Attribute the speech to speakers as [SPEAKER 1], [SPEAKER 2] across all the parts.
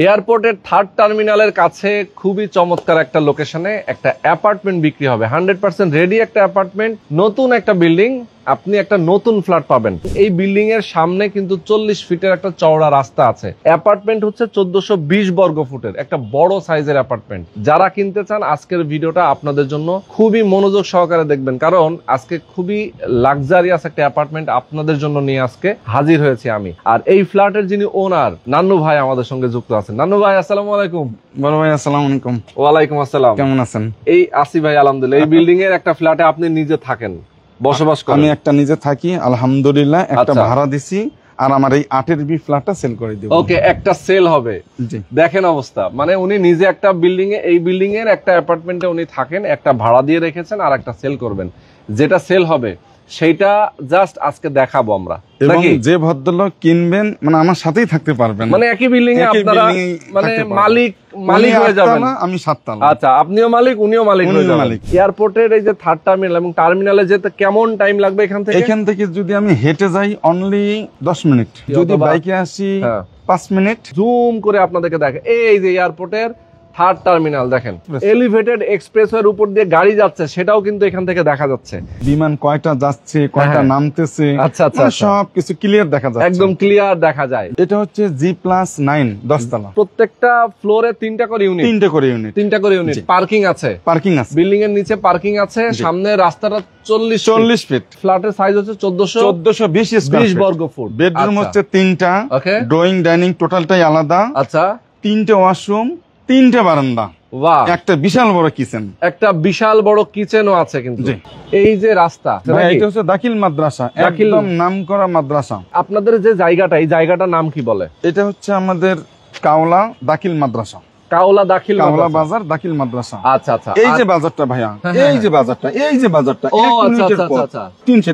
[SPEAKER 1] এয়ারপোর্টের থার্ড টার্মিনালের কাছে খুবই চমৎকার একটা লোকেশনে একটা অ্যাপার্টমেন্ট বিক্রি হবে। 100% রেডি একটা অ্যাপার্টমেন্ট, নতুন একটা বিল্ডিং, আপনি একটা নতুন ফ্ল্যাট পাবেন। এই বিল্ডিং এর সামনে কিন্তু 40 ফিটের একটা চওড়া রাস্তা আছে। অ্যাপার্টমেন্ট হচ্ছে 1420 বর্গ ফুটের একটা বড় সাইজের অ্যাপার্টমেন্ট। যারা কিনতে চান আজকের ভিডিওটা আপনাদের জন্য খুবই মনোযোগ সহকারে দেখবেন, কারণ আজকে খুবই লাক্সারিয়াস একটা অ্যাপার্টমেন্ট আপনাদের জন্য নিয়ে আজকে হাজির হয়েছি আমি। আর এই ফ্ল্যাটের যিনি ওনার নান্নু ভাই আমাদের সঙ্গে যুক্ত আছেন। নান্নু ভাই আসসালামু আলাইকুম।
[SPEAKER 2] বড় ভাই আসসালামু আলাইকুম।
[SPEAKER 1] ওয়ালাইকুম আসসালাম।
[SPEAKER 2] কেমন আছেন?
[SPEAKER 1] এই আসি ভাই আলহামদুলিল্লাহ। এই বিল্ডিং এর একটা ফ্ল্যাটে আপনি নিজে থাকেন, বসবাস করেন?
[SPEAKER 2] আমি একটা নিজে থাকি আলহামদুলিল্লাহ, একটা ভাড়া দিছি আর আমার এই 8 বি ফ্ল্যাটটা সেল করে দিব।
[SPEAKER 1] ওকে, একটা সেল হবে।
[SPEAKER 2] জি
[SPEAKER 1] দেখেন অবস্থা, মানে উনি নিজে একটা বিল্ডিং এ, এই বিল্ডিং এর একটা অ্যাপার্টমেন্টে উনি থাকেন, একটা ভাড়া দিয়ে রেখেছেন আর একটা সেল করবেন। যেটা সেল হবে সেইটা জাস্ট আজকে দেখাবো আমরা।
[SPEAKER 2] এবং যে ভদ্রলোক কিনবেন মানে আমার সাথেই থাকতে পারবেন,
[SPEAKER 1] মানে একই বিল্ডিং এ আপনারা মানে মালিক হয়ে যাবেন। আমি 7 তলা। আচ্ছা, আপনিও মালিক, উনিও মালিক হয়ে যাবেন। এয়ারপোর্টের এই যে থার্ড টার্মিনাল এবং টার্মিনালে যেতে কেমন টাইম লাগবে এখান থেকে?
[SPEAKER 2] এখান থেকে যদি আমি হেঁটে যাই অনলি 10 মিনিট, যদি বাইকে আসি 5 মিনিট।
[SPEAKER 1] জুম করে আপনাদেরকে দেখে এই যে এয়ারপোর্টের থার্ড টার্মিনাল দেখেন, এলিভেটেড এক্সপ্রেসওয়ের উপর দিয়ে গাড়ি যাচ্ছে, সেটাও কিন্তু এখান থেকে দেখা যাচ্ছে।
[SPEAKER 2] বিমান কয়টা যাচ্ছে, কয়টা নামতেছে,
[SPEAKER 1] আচ্ছা আচ্ছা,
[SPEAKER 2] সবকিছু ক্লিয়ার দেখা যাচ্ছে,
[SPEAKER 1] একদম ক্লিয়ার দেখা যায়।
[SPEAKER 2] এটা হচ্ছে G+9 10 তলা।
[SPEAKER 1] প্রত্যেকটা ফ্লোরে 3টা করে ইউনিট, 3টা করে ইউনিট। পার্কিং আছে, বিল্ডিং এর নিচে পার্কিং আছে, সামনে রাস্তাটা 40 ফিট। ফ্ল্যাটের সাইজ হচ্ছে 1420 বর্গ ফুট।
[SPEAKER 2] বেডরুম হচ্ছে 3টা, ড্রয়িং ডাইনিং টোটালটাই আলাদা।
[SPEAKER 1] আচ্ছা,
[SPEAKER 2] 3টে ওয়াশরুম, 3টে বারান্দা, একটা বিশাল বড় কিচেন,
[SPEAKER 1] একটা বিশাল বড় কিচেনও আছে। কিন্তু এই যে রাস্তা,
[SPEAKER 2] এটা হচ্ছে দাখিল মাদ্রাসা, একদম নামকরা মাদ্রাসা।
[SPEAKER 1] আপনাদের যে জায়গাটা, এই জায়গাটার নাম কি বলে?
[SPEAKER 2] এটা হচ্ছে আমাদের কাওলা দাখিল মাদ্রাসা, কাওলা বাজার দাখিল মাদ্রাসা।
[SPEAKER 1] আচ্ছা আচ্ছা,
[SPEAKER 2] এই যে বাজারটা ভাইয়া, এই যে বাজারটা, এই যে বাজারটা,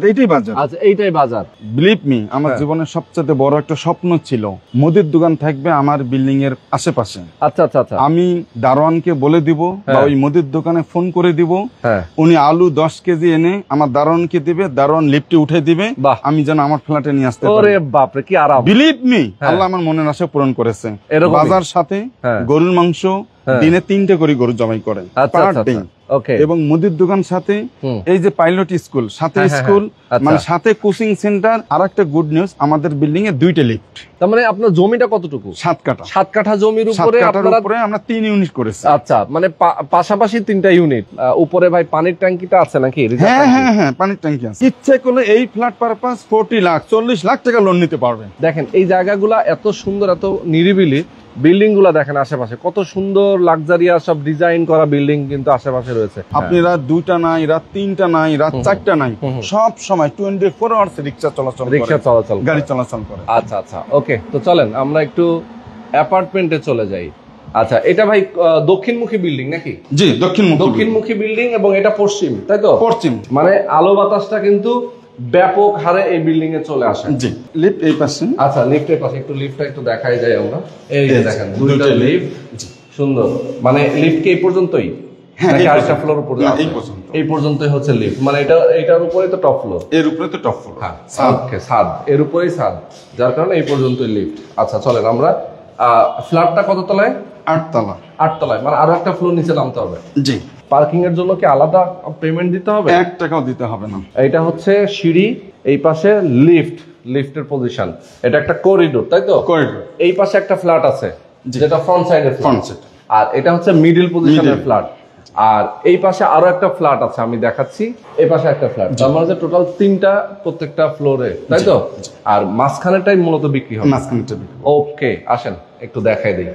[SPEAKER 2] এইটাই বাজার।
[SPEAKER 1] আচ্ছা, এইটাই বাজার।
[SPEAKER 2] বিলিভ মি, আমার জীবনের সবচেয়ে বড় একটা স্বপ্ন ছিল মুদির দোকান থাকবে আমার বিল্ডিং এর আশেপাশে।
[SPEAKER 1] আচ্ছা আচ্ছা আচ্ছা,
[SPEAKER 2] আমি দারোয়ানকে বলে দিব বা ওই মুদির দোকানে ফোন করে দিব, উনি আলু 10 কেজি এনে আমার দারোয়ানকে দিবে, দারোয়ান লিফটে উঠে দিবে, আমি যেন আমার ফ্ল্যাটে নিয়ে আসতে পারি।
[SPEAKER 1] ওরে বাপ রে, কি আরাম!
[SPEAKER 2] বিলিভ মি, আল্লাহ আমার মনের আশা পূরণ করেছে। বাজার সাথে গরুর মাংস, দিনে 3টে করে গরু জবাই করে এবং মুদির দোকান সাথে এই যে পাইলট স্কুল সাথে, স্কুল মানে সাথে কোচিং সেন্টার। আর একটা গুড নিউজ, আমাদের বিল্ডিং এ 2টে লিফট।
[SPEAKER 1] তার মানে আপনার জমিটা কতটুকু?
[SPEAKER 2] 7 কাঠা।
[SPEAKER 1] 7 কাঠা জমির উপরে
[SPEAKER 2] আমরা 3 ইউনিট করেছি।
[SPEAKER 1] আচ্ছা, মানে পাশাপাশি 3টা ইউনিট। উপরে ভাই পানির ট্যাঙ্কিটা আছে নাকি?
[SPEAKER 2] হ্যাঁ, পানির ট্যাঙ্কি আছে। ইচ্ছে করলে এই ফ্ল্যাট পারপাস 40 লাখ 40 লাখ টাকা লোন নিতে পারবেন।
[SPEAKER 1] দেখেন এই জায়গাগুলা এত সুন্দর, এত নিরিবিলি। বিল্ডিং গুলা দেখেন আশেপাশে কত সুন্দর লাক্সারিয়াস সব ডিজাইন করা বিল্ডিং কিন্তু আশেপাশে রয়েছে।
[SPEAKER 2] আপনি রাত 2টা নাই, রাত 3টা নাই, রাত 4টা নাই, সব সময় 24 আওয়ার্স রিক্সা চলাচল, গাড়ি চলাচল করে।
[SPEAKER 1] আচ্ছা আচ্ছা, ওকে, তো চলেন আমরা একটু অ্যাপার্টমেন্টে চলে যাই। আচ্ছা, এটা ভাই দক্ষিণমুখী বিল্ডিং নাকি? জি, দক্ষিণমুখী বিল্ডিং এবং এটা পশ্চিম, তাই তো? পশ্চিম, মানে আলো বাতাসটা কিন্তু ব্যাপক হারে এই বিল্ডিং এ চলে আসে। জি,
[SPEAKER 2] লিফট এই পাশে।
[SPEAKER 1] আচ্ছা, লিফটের পাশে একটু লিফটটা একটু দেখাই যায় আমরা। এই যে দেখেন 2টা লিফট, সুন্দর। মানে লিফট কি এই পর্যন্তই? হ্যাঁ, আরেকটা ফ্লোর উপরে এই পর্যন্তই হচ্ছে লিফট। মানে এটার উপরে তো টপ ফ্লোর,
[SPEAKER 2] এর উপরে তো টপ ফ্লোর।
[SPEAKER 1] হ্যাঁ, ছাদ, এর উপরেই ছাদ, যার কারণে এই পর্যন্তই লিফট। আচ্ছা, চলেন আমরা ফ্ল্যাটটা কত তলায়?
[SPEAKER 2] 8 তলা।
[SPEAKER 1] 8 তলায়, মানে আরো একটা ফ্লোর নিচে নামতে হবে।
[SPEAKER 2] জি।
[SPEAKER 1] পার্কিং এর জন্য কি আলাদা পেমেন্ট দিতে হবে?
[SPEAKER 2] 1 টাকাও দিতে হবে না।
[SPEAKER 1] এটা হচ্ছে সিঁড়ি, এই পাশে লিফটের পজিশন। এটা একটা করিডোর, তাই তো? করিডোর। এই পাশে একটা ফ্ল্যাট আছে যেটা ফ্রন্ট সাইডের ফ্ল্যাট, আর এটা হচ্ছে মিডল পজিশনের ফ্ল্যাট। আর এই পাশে আরো একটা ফ্ল্যাট আছে, আমি দেখাচ্ছি। এই পাশে একটা ফ্ল্যাট, তার মানে টোটাল 3টা প্রত্যেকটা ফ্লোরে, তাই তো? আর মাঝখানেরটাই মূলত বিক্রি হবে। ওকে, আসেন একটু দেখাই দেই।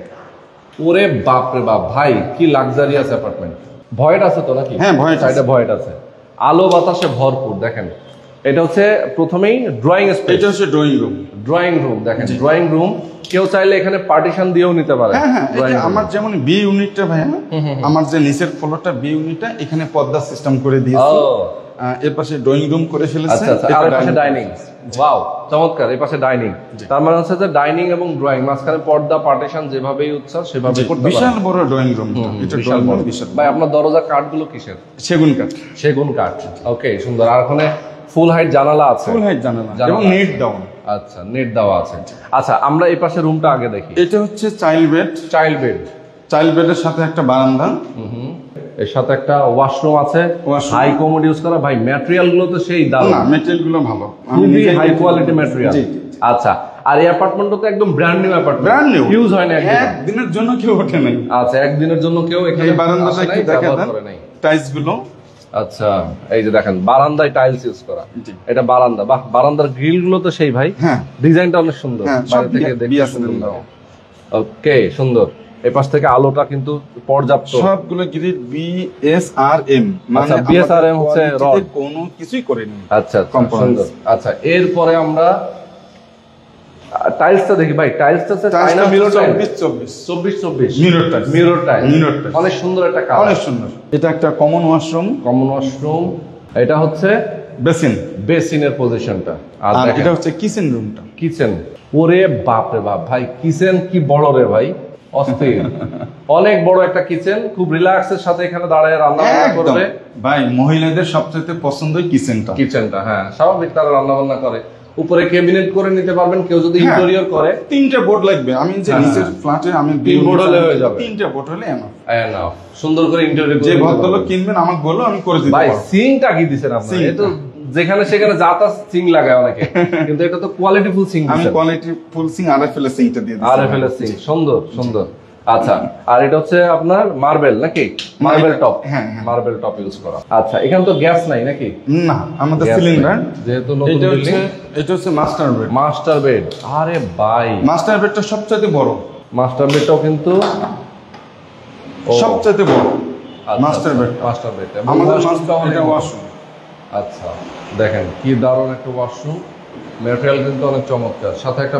[SPEAKER 1] ওরে বাপ রে বাপ ভাই, কি লাক্সারিয়াস অ্যাপার্টমেন্ট। ভয়েট আছে তো নাকি?
[SPEAKER 2] হ্যাঁ, সাইডে
[SPEAKER 1] ভয়েট আছে, আলো বাতাসে ভরপুর। দেখেন এটা হচ্ছে প্রথমেই ড্রয়িং স্পেস।
[SPEAKER 2] এটা হচ্ছে ড্রয়িং রুম।
[SPEAKER 1] দেখেন ড্রয়িং রুম, কেউ চাইলে এখানে পার্টিশন দিয়েও নিতে পারে।
[SPEAKER 2] আমার যেমন বি ইউনিটটা ভাই, আমার যে নিচের ফ্লোরটা বি ইউনিটটা, এখানে পর্দা সিস্টেম করে দিয়েছি। এর পাশে ড্রয়িং রুম করে ফেলেছে,
[SPEAKER 1] আর এর পাশে ডাইনিং। ওয়াও, চমৎকার। এই পাশে ডাইনিং, তার মানে হচ্ছে যে ডাইনিং এবং ড্রয়িং, মাঝখানে পর্দা পার্টিশন যেভাবেই ইচ্ছা সেভাবে করতে পারবেন।
[SPEAKER 2] বিশাল বড় ড্রয়িং রুম।
[SPEAKER 1] এটা বিশাল বড়। ভাই আপনার দরজা কাঠগুলো কিসের?
[SPEAKER 2] সেগুন কাঠ।
[SPEAKER 1] ওকে, সুন্দর। আর ওখানে ফুল হাইট জানালা আছে।
[SPEAKER 2] এবং নেট ডাউন।
[SPEAKER 1] আচ্ছা, নেট দেওয়া আছে। আচ্ছা, আমরা এই পাশে রুমটা আগে দেখি।
[SPEAKER 2] এটা হচ্ছে চাইল্ড বেড। চাইল্ড বেডের সাথে একটা বারান্দা,
[SPEAKER 1] এর সাথে একটা ওয়াশরুম আছে, হাই কমোড ইউজ করা। ভাই ম্যাটেরিয়াল গুলো তো সেই দারুণ,
[SPEAKER 2] ম্যাটেরিয়াল গুলো ভালো,
[SPEAKER 1] খুবই হাই কোয়ালিটি ম্যাটেরিয়াল। আচ্ছা, আর এই অ্যাপার্টমেন্টটা তো একদম brand new apartment,
[SPEAKER 2] brand new,
[SPEAKER 1] use হয় না,
[SPEAKER 2] একদিনের জন্য কেউ ওঠে নাই।
[SPEAKER 1] আচ্ছা, একদিনের জন্য কেউ এখানে
[SPEAKER 2] বারান্দাটা একটু দেখেন, টাইলস গুলো।
[SPEAKER 1] আচ্ছা, এই যে দেখেন বারান্দায় টাইলস ইউজ করা, এটা বারান্দা। বাহ, বারান্দার গ্রিল গুলো তো সেই ভাই, ডিজাইনটা অনেক সুন্দর, বাইরে থেকে দেখতে সুন্দর। ওকে, সুন্দর। এই পাশ থেকে আলোটা কিন্তু পর্যাপ্ত,
[SPEAKER 2] সবগুলো গ্রিড বিএসআরএম, মানে
[SPEAKER 1] বিএসআরএম হচ্ছে রড,
[SPEAKER 2] কোনো কিছুই করেনি।
[SPEAKER 1] আচ্ছা, সুন্দর। আচ্ছা, এরপরে আমরা টাইলসটা দেখি ভাই। টাইলসটা হচ্ছে China mirror tile, 24 mirror tile, অনেক সুন্দর একটা কালার,
[SPEAKER 2] অনেক সুন্দর। এটা একটা কমন ওয়াশরুম।
[SPEAKER 1] এটা হচ্ছে বেসিনের পজিশনটা,
[SPEAKER 2] আর এটা হচ্ছে কিচেন রুমটা।
[SPEAKER 1] কিচেন, ওরে বাপ রে বাপ ভাই, কিচেন কি বড় রে ভাই, অস্থির। অনেক বড় একটা কিচেন, খুব রিল্যাক্সের সাথে এখানে দাঁড়িয়ে রান্না বান্না করবে
[SPEAKER 2] ভাই। মহিলাদের সবচেয়ে পছন্দের কিচেনটা,
[SPEAKER 1] হ্যাঁ স্বাভাবিক, তারা রান্না বান্না করে। উপরে ক্যাবিনেট করে নিতে পারবেন, কেউ যদি ইন্টেরিয়র করে।
[SPEAKER 2] 3টে বোর্ড লাগবে, আমি যে নিচের ফ্ল্যাটে আমি
[SPEAKER 1] 3 বোর্ড হলে হয়ে যাবে,
[SPEAKER 2] 3টে বোর্ড হলে এনাফ।
[SPEAKER 1] সুন্দর করে ইন্টেরিয়র করে।
[SPEAKER 2] যে ভদ্রলোক কিনবেন আমাকে বলো, আমি করে দিতে পারবো।
[SPEAKER 1] ভাই সিংটা কি দিবেন আপনারা? এটা যেখানে সেখানে যাতা সিং লাগায় অনেকে, কিন্তু এটা তো কোয়ালিটি ফুল সিং।
[SPEAKER 2] আমি কোয়ালিটি ফুল সিং আরএফএল এর সিংটা দিয়ে দিই,
[SPEAKER 1] আরএফএল এর সিং, সুন্দর। আচ্ছা, আর এটা হচ্ছে আপনার মার্বেল নাকি? Marble top, marble top use করা। আচ্ছা, এখানে তো গ্যাস নাই নাকি?
[SPEAKER 2] না, আমাদের সিলিন্ডার।
[SPEAKER 1] যেহেতু নতুন বিল্ডিং।
[SPEAKER 2] এটা হচ্ছে মাস্টার বেড।
[SPEAKER 1] আরে ভাই,
[SPEAKER 2] মাস্টার বেডটা সবচেয়ে বড়।
[SPEAKER 1] মাস্টার বেডটাও কিন্তু
[SPEAKER 2] সবচেয়ে বড় মাস্টার বেড। আমাদের এটা ওয়াশরুম।
[SPEAKER 1] আচ্ছা, দেখেন কি দারুণ একটা ওয়াশরুম, ম্যাটেরিয়াল কিন্তু অনেক চমৎকার, সাথে একটা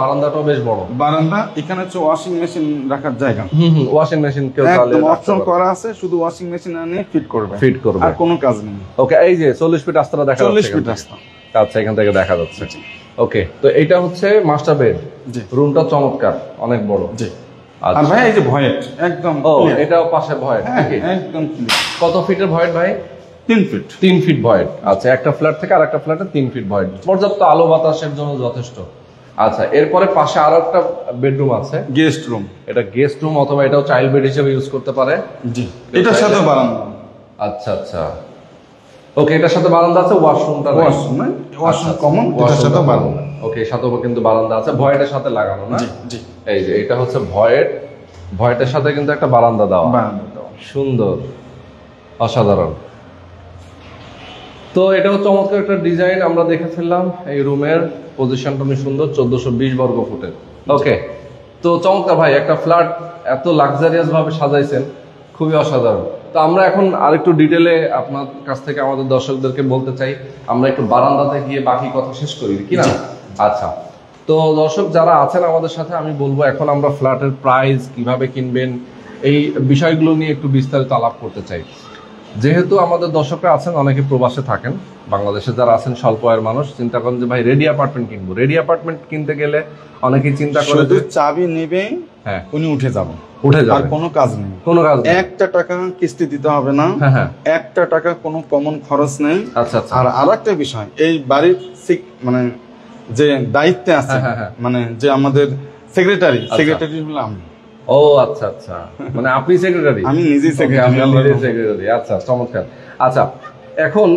[SPEAKER 1] বারান্দাটাও বেশ বড়।
[SPEAKER 2] বারান্দা, এখানে হচ্ছে ওয়াশিং মেশিন রাখার জায়গা।
[SPEAKER 1] ওয়াশিং মেশিন কেউ চাইলে
[SPEAKER 2] অপশন করা আছে, শুধু ওয়াশিং মেশিন আনে ফিট করবে, আর কোনো কাজ নেই।
[SPEAKER 1] ওকে, এই যে 40 ফিট রাস্তাটা দেখা যাচ্ছে,
[SPEAKER 2] 40 ফিট রাস্তা।
[SPEAKER 1] আচ্ছা, এখান থেকে দেখা যাচ্ছে। ওকে, তো এটা হচ্ছে মাস্টার বেড। রুমটা চমৎকার, অনেক বড়। জি।
[SPEAKER 2] আর ভাই এই যে ভয়েট একদম,
[SPEAKER 1] এটাও পাশে ভয়েট নাকি?
[SPEAKER 2] একদম ক্লিয়ার।
[SPEAKER 1] কত ফিটের ভয়েট ভাই? 3 ফিট ভয়েড। আচ্ছা, একটা ফ্ল্যাট থেকে আরেকটা ফ্ল্যাটে 3 ফিট ভয়েড, পর্যাপ্ত আলো বাতাসের জন্য যথেষ্ট। আচ্ছা, এরপরে পাশে আরো একটা বেডরুম আছে,
[SPEAKER 2] গেস্ট রুম।
[SPEAKER 1] এটা গেস্ট রুম অথবা এটাও চাইল্ড বেড হিসেবে ইউজ করতে পারে।
[SPEAKER 2] জি, এটার সাথে বারান্দা।
[SPEAKER 1] আচ্ছা, ওকে, এটার সাথে বারান্দা আছে। ওয়াশরুমটা
[SPEAKER 2] ওয়াশরুম কমন, এটার সাথে বারান্দা।
[SPEAKER 1] ওকে, সাথেও কিন্তু বারান্দা আছে, ভয়েডের সাথে লাগানো না?
[SPEAKER 2] জি।
[SPEAKER 1] এই যে এটা হচ্ছে ভয়েডের সাথে কিন্তু একটা বারান্দা দেওয়া, সুন্দর, অসাধারণ। তো এটাও চমৎকার একটা ডিজাইন আমরা দেখে ফেললাম। এই রুমের পজিশনটা অনেক সুন্দর, 1420 বর্গ ফুটের। ওকে, তো চমৎকার ভাই, একটা ফ্ল্যাট এত লাক্সারিয়াস ভাবে সাজাইছেন, খুবই অসাধারণ। তো আমরা এখন আরেকটু ডিটেলে আপনার কাছ থেকে আমাদের দর্শকদেরকে বলতে চাই, আমরা একটু বারান্দাতে গিয়ে বাকি কথা শেষ করি কি না? আচ্ছা, তো দর্শক যারা আছেন আমাদের সাথে, আমি বলবো এখন আমরা ফ্ল্যাটের প্রাইস, কিভাবে কিনবেন, এই বিষয়গুলো নিয়ে একটু বিস্তারিত আলাপ করতে চাই। যেহেতু আমাদের দর্শকরা আছেন অনেকে প্রবাসে থাকেন, বাংলাদেশে যারা আছেন স্বল্প আয়ের মানুষ, চিন্তা করেন যে ভাই রেডি অ্যাপার্টমেন্ট কিনবো। রেডি অ্যাপার্টমেন্ট কিনতে গেলে অনেকেই চিন্তা করে
[SPEAKER 2] যে চাবি নেবে, উনি উঠে যাবে, আর কোনো কাজ নেই, একটা টাকা কিস্তি দিতে হবে না, একটা টাকা কোনো কমন খরচ নেই। আচ্ছা, আর আরেকটা বিষয়, এই বাড়ির মানে যে দায়িত্বে আছে, মানে যে আমাদের সেক্রেটারি হলো আমি।
[SPEAKER 1] ও আচ্ছা, মানে আপনি সেক্রেটারি?
[SPEAKER 2] আমি নিজেই
[SPEAKER 1] সেক্রেটারি। আচ্ছা, চমৎকার। আচ্ছা, এখন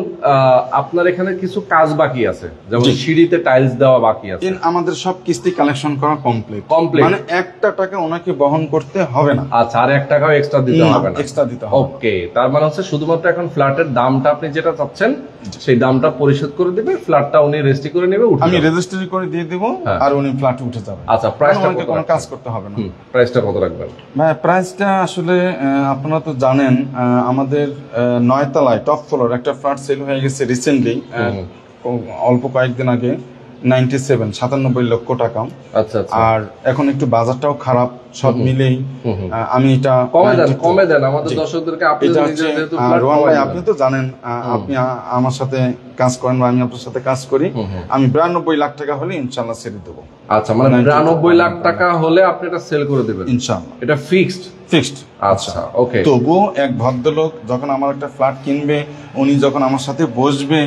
[SPEAKER 1] আপনার এখানে কিছু কাজ বাকি আছে, যেমন সিঁড়িতে টাইলস দেওয়া বাকি আছে।
[SPEAKER 2] আমাদের সব কিস্তি কালেকশন করা কমপ্লিট, মানে একটা টাকা ওনাকে বহন করতে হবে না।
[SPEAKER 1] আচ্ছা, আর 1 টাকাও এক্সট্রা দিতে হবে না?
[SPEAKER 2] এক্সট্রা দিতে হবে।
[SPEAKER 1] ওকে, তার মানে হচ্ছে শুধুমাত্র এখন ফ্ল্যাটের দামটা আপনি যেটা চাচ্ছেন সেই দামটা পরিশোধ করে দিবে, ফ্ল্যাটটা উনি রেজিস্ট্রি করে নেবে,
[SPEAKER 2] আমি রেজিস্ট্রি করে দিয়ে দেব, আর উনি ফ্ল্যাটে উঠে যাবে।
[SPEAKER 1] আচ্ছা, প্রাইসটা কত?
[SPEAKER 2] কোনো কাজ করতে হবে না।
[SPEAKER 1] প্রাইসটা কত রাখবেন?
[SPEAKER 2] প্রাইসটা আসলে আপনারা তো জানেন, আমাদের 9 তলায় টপ ফ্লোর একটা ফ্ল্যাট সেল হয়ে গেছে রিসেন্টলি, অল্প কয়েকদিন আগে, 97 লক্ষ টাকা। আচ্ছা, আর এখন একটু বাজারটাও খারাপ, সব মিলেই আমি এটা
[SPEAKER 1] কমে দেন আমাদের দর্শকদেরকে। আপনি
[SPEAKER 2] রোহান ভাই, আপনি তো জানেন, আপনি আমার সাথে কাজ করেন বা আমি আপনার সাথে কাজ করি, আমি 92 লাখ টাকা হলে ইনশাআল্লাহ ছেড়ে দেবো।
[SPEAKER 1] আচ্ছা, মানে 92 লাখ টাকা হলে আপনি এটা সেল করে দেবেন
[SPEAKER 2] ইনশাআল্লাহ।
[SPEAKER 1] এটা ফিক্সড?
[SPEAKER 2] ফিক্সড।
[SPEAKER 1] আচ্ছা, ওকে।
[SPEAKER 2] তবুও এক ভদ্রলোক যখন আমার একটা ফ্ল্যাট কিনবে, উনি যখন আমার সাথে বসবে,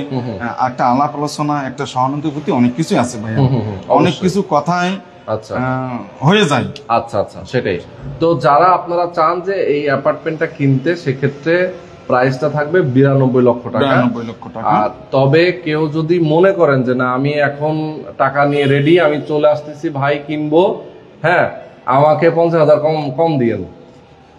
[SPEAKER 2] একটা আলাপ আলোচনা, একটা সহানুভূতি, অনেক কিছু আছে ভাইয়া, অনেক কিছু কথায়
[SPEAKER 1] আচ্ছা
[SPEAKER 2] হয়ে যায়।
[SPEAKER 1] আচ্ছা আচ্ছা, সেটাই তো। যারা আপনারা চান যে এই অ্যাপার্টমেন্টটা কিনতে, সেক্ষেত্রে প্রাইসটা থাকবে 92 লক্ষ টাকা।
[SPEAKER 2] 92 লক্ষ টাকা।
[SPEAKER 1] আর তবে কেউ যদি মনে করেন যে না, আমি এখন টাকা নিয়ে রেডি, আমি চলে আসতেছি ভাই কিনবো, হ্যাঁ আমাকে 50,000 কম দিয়েন,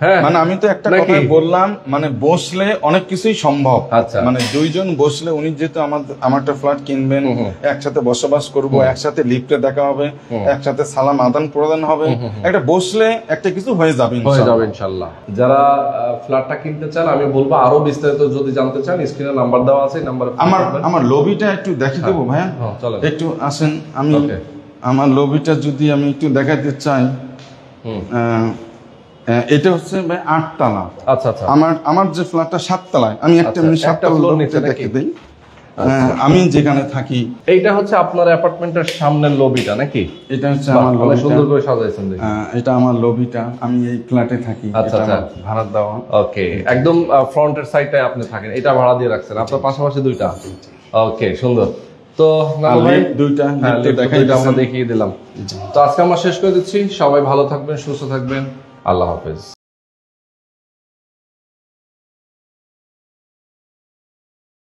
[SPEAKER 1] হ্যাঁ
[SPEAKER 2] মানে আমি তো একটা কথা বললাম, মানে বসলে অনেক কিছুই সম্ভব।
[SPEAKER 1] আচ্ছা,
[SPEAKER 2] মানে দুইজন বসলে, উনি যেহেতু আমার একটা ফ্ল্যাট কিনবেন, একসাথে বসবাস করব, একসাথে লিফটে দেখা হবে, একসাথে সালাম আদান প্রদান হবে, একটা বসলে একটা কিছু হয়ে যাবে
[SPEAKER 1] ইনশাআল্লাহ। যারা ফ্ল্যাটটা কিনতে চান, আমি বলবো আরো বিস্তারিত যদি জানতে চান, স্ক্রিনে নাম্বার দেওয়া আছে, নাম্বারে
[SPEAKER 2] আমার লবিটা একটু দেখে দেবো ভাইয়া, একটু আসেন। আমি আমার লবিটা যদি আমি একটু দেখাতে চাই, এটা হচ্ছে ভাই 8 তলা।
[SPEAKER 1] আচ্ছা আচ্ছা।
[SPEAKER 2] আমার যে ফ্ল্যাটটা 7 তলায়, আমি একটা মিনিট 7 তলার নিচে দেখে দেই আমি যেখানে থাকি।
[SPEAKER 1] এইটা হচ্ছে আপনার অ্যাপার্টমেন্টের সামনের লবিটা নাকি?
[SPEAKER 2] এটা হচ্ছে আমার লবিটা,
[SPEAKER 1] সুন্দর করে সাজাইছেন দেখি।
[SPEAKER 2] এটা আমার লবিটা, আমি এই ফ্ল্যাটে থাকি।
[SPEAKER 1] আচ্ছা আচ্ছা,
[SPEAKER 2] ভাড়া দেওয়া।
[SPEAKER 1] ওকে, একদম ফ্রন্টের সাইডটায় আপনি থাকেন, এটা ভাড়া দিয়ে রাখছেন, আপনার পাশাপাশি দুইটা। ওকে, সুন্দর। তো
[SPEAKER 2] দুইটা
[SPEAKER 1] আমরা দেখিয়ে দিলাম। তো আজকে আমরা শেষ করে দিচ্ছি। সবাই ভালো থাকবেন, সুস্থ থাকবেন, আল্লাহ হাফেজ।